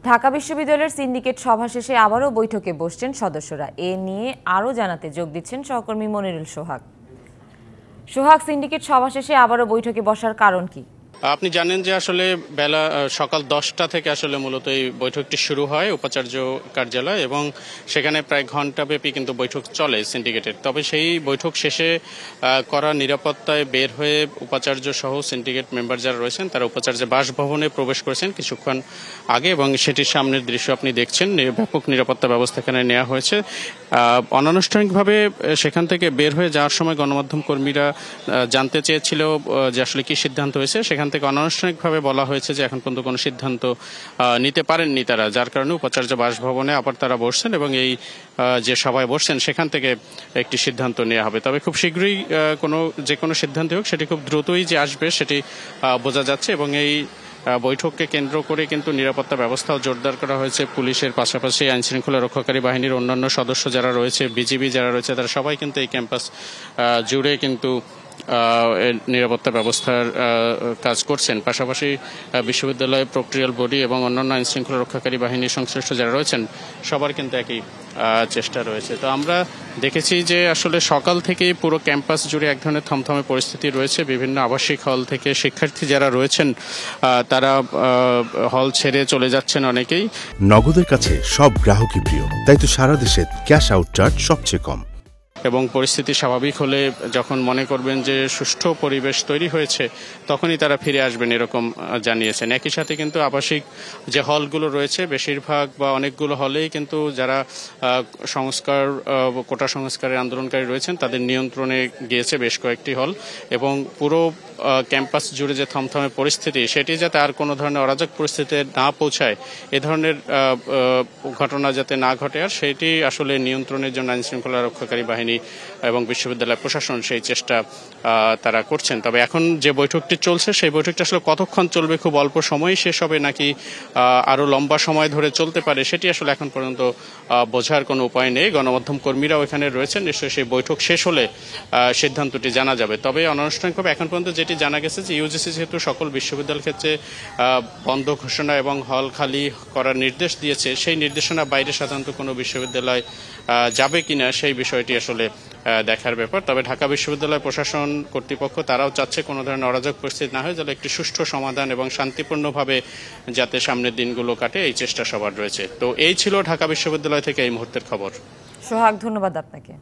ঢাকা বিশ্ববিদ্যালয়ের সিন্ডিকেট সভা শেষে আবারও বৈঠকে বসছেন সদস্যরা। এ নিয়ে আরও জানাতে যোগ দিচ্ছেন সহকর্মী মনিরুল সোহাগ। সোহাগ, সিন্ডিকেট সভা শেষে আবারও বৈঠকে বসার কারণ কি? আপনি জানেন যে আসলে বেলা সকাল 10টা থেকে আসলে মূলত এই বৈঠকটি শুরু হয় উপাচার্য কার্যালয়, এবং সেখানে প্রায় ঘণ্টাব্যাপী কিন্তু বৈঠক চলে সিন্ডিকেটের। তবে সেই বৈঠক শেষে করা নিরাপত্তায় বের হয়ে উপাচার্য সহ সিন্ডিকেট মেম্বার যারা রয়েছেন তারা উপাচার্যের বাসভবনে প্রবেশ করেছেন কিছুক্ষণ আগে, এবং সেটির সামনের দৃশ্য আপনি দেখছেন। ব্যাপক নিরাপত্তা ব্যবস্থা এখানে নেওয়া হয়েছে। অনানুষ্ঠানিকভাবে সেখান থেকে বের হয়ে যাওয়ার সময় গণমাধ্যম কর্মীরা জানতে চেয়েছিল যে আসলে কি সিদ্ধান্ত হয়েছে। সেখান থেকে অনানুষ্ঠানিকভাবে বলা হয়েছে যে এখন পর্যন্ত কোনো সিদ্ধান্ত নিতে পারেননি তারা, যার কারণে উপাচার্য বাসভবনে আবার তারা বসছেন এবং এই যে সভায় বসছেন সেখান থেকে একটি সিদ্ধান্ত নেওয়া হবে। তবে খুব শীঘ্রই যে কোনো সিদ্ধান্ত হোক সেটি খুব দ্রুতই যে আসবে সেটি বোঝা যাচ্ছে, এবং এই বৈঠককে কেন্দ্র করে কিন্তু নিরাপত্তা ব্যবস্থাও জোরদার করা হয়েছে। পুলিশের পাশাপাশি আইনশৃঙ্খলা রক্ষাকারী বাহিনীর অন্যান্য সদস্য যারা রয়েছে, বিজিবি যারা রয়েছে, তারা সবাই কিন্তু এই ক্যাম্পাস জুড়ে কিন্তু নিরাপত্তা ব্যবস্থার কাজ করছেন। পাশাপাশি বিশ্ববিদ্যালয় প্রক্রিয়াল বডি এবং অন্যান্য আইনশৃঙ্খলা রক্ষাকারী বাহিনীর সংশ্লিষ্ট যারা রয়েছেন সবার কিন্তু একই চেষ্টা রয়েছে। তো আমরা দেখেছি যে আসলে সকাল থেকেই পুরো ক্যাম্পাস জুড়ে এক ধরনের থমথমে পরিস্থিতি রয়েছে। বিভিন্ন আবাসিক হল থেকে শিক্ষার্থী যারা রয়েছেন তারা হল ছেড়ে চলে যাচ্ছেন অনেকেই। নগদের কাছে সব গ্রাহকই প্রিয়, তাই তো সারা দেশে ক্যাশ আউট চার্জ সবচেয়ে কম। এবং পরিস্থিতি স্বাভাবিক হলে যখন মনে করবেন যে সুষ্ঠু পরিবেশ তৈরি হয়েছে তখনই তারা ফিরে আসবেন এরকম জানিয়েছেন। একই সাথে কিন্তু আবাসিক যে হলগুলো রয়েছে বেশিরভাগ বা অনেকগুলো হলেই কিন্তু যারা কোটা সংস্কারের আন্দোলনকারী রয়েছেন তাদের নিয়ন্ত্রণে গিয়েছে বেশ কয়েকটি হল, এবং পুরো ক্যাম্পাস জুড়ে যে থমথমে পরিস্থিতি সেটি যাতে আর কোনো ধরনের অরাজক পরিস্থিতিতে না পৌঁছায়, এ ধরনের ঘটনা যাতে না ঘটে, আর সেটি আসলে নিয়ন্ত্রণের জন্য আইনশৃঙ্খলা রক্ষাকারী বাহিনী এবং বিশ্ববিদ্যালয় প্রশাসন সেই চেষ্টা তারা করছেন। তবে এখন যে বৈঠকটি চলছে সেই বৈঠকটি আসলে কতক্ষণ চলবে, খুব অল্প সময়ই শেষ হবে নাকি আরো লম্বা সময় ধরে চলতে পারে, সেটি আসলে এখন পর্যন্ত বোঝার কোনো উপায় নেই। গণমাধ্যম কর্মীরাও এখানে রয়েছেন, নিশ্চয়ই সেই বৈঠক শেষ হলে সিদ্ধান্তটি জানা যাবে। তবে অনানুষ্ঠানিকভাবে এখন পর্যন্ত যেটি জানা গেছে যে ইউজিসি যেহেতু সকল বিশ্ববিদ্যালয়ের ক্ষেত্রে বন্ধ ঘোষণা এবং হল খালি করার নির্দেশ দিয়েছে, সেই নির্দেশনা বাইরে সাধারণত কোনো বিশ্ববিদ্যালয় যাবে কিনা সেই বিষয়টি আসলে দেখার ব্যাপার। তবে ঢাকা বিশ্ববিদ্যালয় প্রশাসন কর্তৃপক্ষ তারাও চাচ্ছে কোনো ধরনের অরাজক পরিস্থিতি না হয়, যাতে একটি সুষ্ঠু সমাধান এবং শান্তিপূর্ণভাবে যাতে সামনের দিনগুলো কাটে এই চেষ্টা সবার রয়েছে। তো এই ছিল ঢাকা বিশ্ববিদ্যালয় থেকে এই মুহূর্তের খবর। সোহাগ, ধন্যবাদ আপনাকে।